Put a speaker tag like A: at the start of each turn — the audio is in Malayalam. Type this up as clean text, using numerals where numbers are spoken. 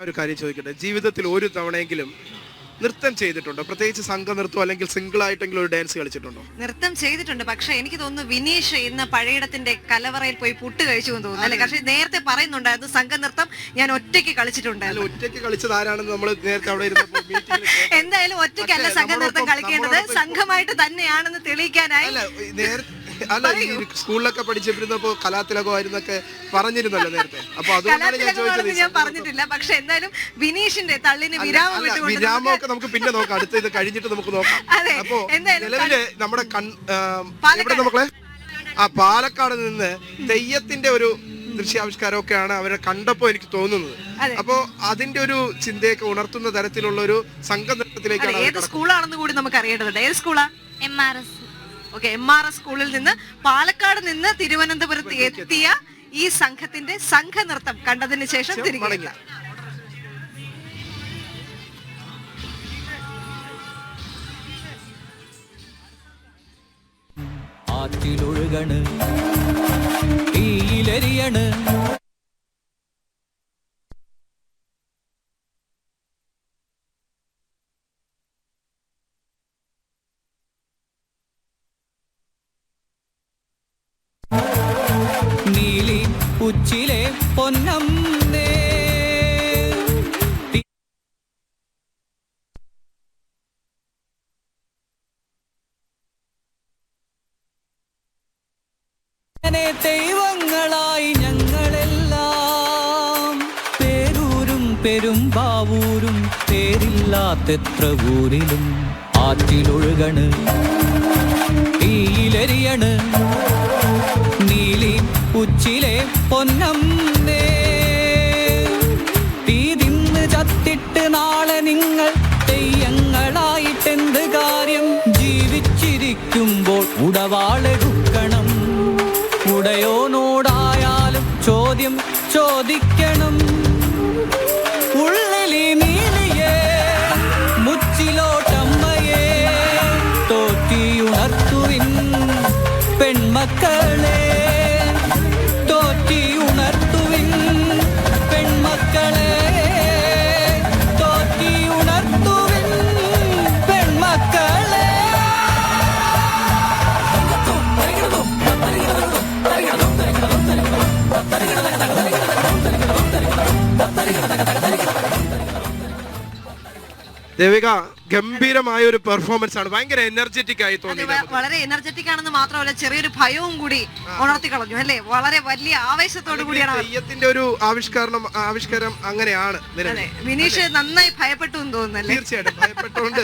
A: ഒരു കാര്യം ചോദിക്കട്ടെ, ജീവിതത്തിൽ ഒരു തവണയെങ്കിലും നൃത്തം ചെയ്തിട്ടുണ്ടോ? പ്രത്യേകിച്ച് സംഘനൃത്തം അല്ലെങ്കിൽ സിംഗിൾ ആയിട്ടെങ്കിലും ഒരു ഡാൻസ് കളിച്ചിട്ടുണ്ടോ?
B: നൃത്തം ചെയ്തിട്ടുണ്ട്. പക്ഷെ എനിക്ക് തോന്നുന്നു വിനീഷ് ഇന്ന് പഴയിടത്തിന്റെ കലവറയിൽ പോയി പുട്ട് കഴിച്ചു എന്ന് തോന്നുന്നു അല്ലെ? പക്ഷെ നേരത്തെ പറയുന്നുണ്ടായിരുന്നു സംഘനൃത്തം ഞാൻ ഒറ്റയ്ക്ക് കളിച്ചിട്ടുണ്ട്.
A: ഒറ്റയ്ക്ക് കളിച്ചത് ആരാണെന്ന് നമ്മൾ നേരത്തെ അവിടെ ഇരുന്നപ്പോൾ മീറ്റിംഗിൽ
B: എന്തായാലും ഒറ്റയ്ക്കല്ല സംഘനൃത്തം കളിക്കേണ്ടത്, സംഘമായിട്ട് തന്നെയാണെന്ന് തെളിയിക്കാനായി.
A: അല്ല, ഈ സ്കൂളിലൊക്കെ പഠിച്ചിരുന്നപ്പോ കലാതിലകമായിരുന്നൊക്കെ പറഞ്ഞിരുന്നല്ലോ നേരത്തെ. അപ്പൊ അതുകൊണ്ടാണ് ഞാൻ ചോദിച്ചത്.
B: ഞാൻ പറഞ്ഞിട്ടില്ല. പക്ഷെ എന്തായാലും വിനീഷിന്റെ തള്ളിന്
A: വിരാമമൊക്കെ നമുക്ക് പിന്നെ നോക്കാം, അടുത്ത ഇത് കഴിഞ്ഞിട്ട് നമുക്ക് നോക്കാം. അപ്പൊ നിലവില് നമ്മുടെ മക്കളെ പാലക്കാട് നിന്ന് തെയ്യത്തിന്റെ ഒരു ദൃശ്യാവിഷ്കാരമൊക്കെയാണ് അവരെ കണ്ടപ്പോ എനിക്ക് തോന്നുന്നത്. അപ്പോ അതിന്റെ ഒരു ചിന്തയൊക്കെ ഉണർത്തുന്ന തരത്തിലുള്ള ഒരു സംഘനൃത്തത്തിലേക്കാണ്.
B: ഏത് സ്കൂളാണെന്ന് കൂടി നമുക്ക് അറിയേണ്ടതുണ്ട്. ഏത് സ്കൂളാ? MRS. ഓക്കെ, MRS സ്കൂളിൽ നിന്ന് പാലക്കാട് നിന്ന് തിരുവനന്തപുരത്ത് എത്തിയ ഈ സംഘത്തിന്റെ സംഘനൃത്തം കണ്ടതിന് ശേഷം തിരികെ
C: ആറ്റിലൊഴുകണ് തീയിലെരിയണ് നീലി ഉച്ചിലെ പൊന്നം ദൈവങ്ങളായി ഞങ്ങളെല്ലാം പേരൂരും പെരുമ്പാവൂരും പേരില്ലാത്തെത്ര ഊരിലും ആറ്റിലൊഴുകണ് തീയിലെരിയണ് നീലി ഉച്ചിലെ പൊന്നം തീ തിന്ന് ചത്തിട്ട് നാളെ നിങ്ങൾ തെയ്യങ്ങളായിട്ടെന്ത് കാര്യം? ജീവിച്ചിരിക്കുമ്പോൾ ഉടവാളെടുക്കണം, ഉടയോനോടായാലും ചോദ്യം ചോദിക്കണം. ഉള്ളിലി നീലിയേ മുച്ചിലോട്ടമ്മയെ തോറ്റിയുണർത്തുവിൻ പെൺമക്കളെ, തോറ്റിയുണർത്തുവിൻ പെൺമക്കളെ, തോറ്റിയുണർത്തുവിൻ പെൺമക്കളെ.
A: ദേവിക, ഗംഭീരമായ ഒരു പെർഫോമൻസ് ആണ്. ഭയങ്കര എനർജറ്റിക് ആയി തോന്നി.
B: വളരെ എനർജറ്റിക് ആണെന്ന് മാത്രമല്ല ചെറിയൊരു ഭയവും കൂടി ഉണർത്തി കളഞ്ഞു അല്ലേ? വളരെ വലിയ ആവേശത്തോടു കൂടിയാണ്
A: തെയ്യത്തിന്റെ ഒരു ആവിഷ്കാരം അങ്ങനെയാണ്.
B: വിനീഷ് നന്നായി ഭയപ്പെട്ടു എന്ന് തോന്നുന്നല്ലേ?
A: തീർച്ചയായിട്ടും ഭയപ്പെട്ടുകൊണ്ട്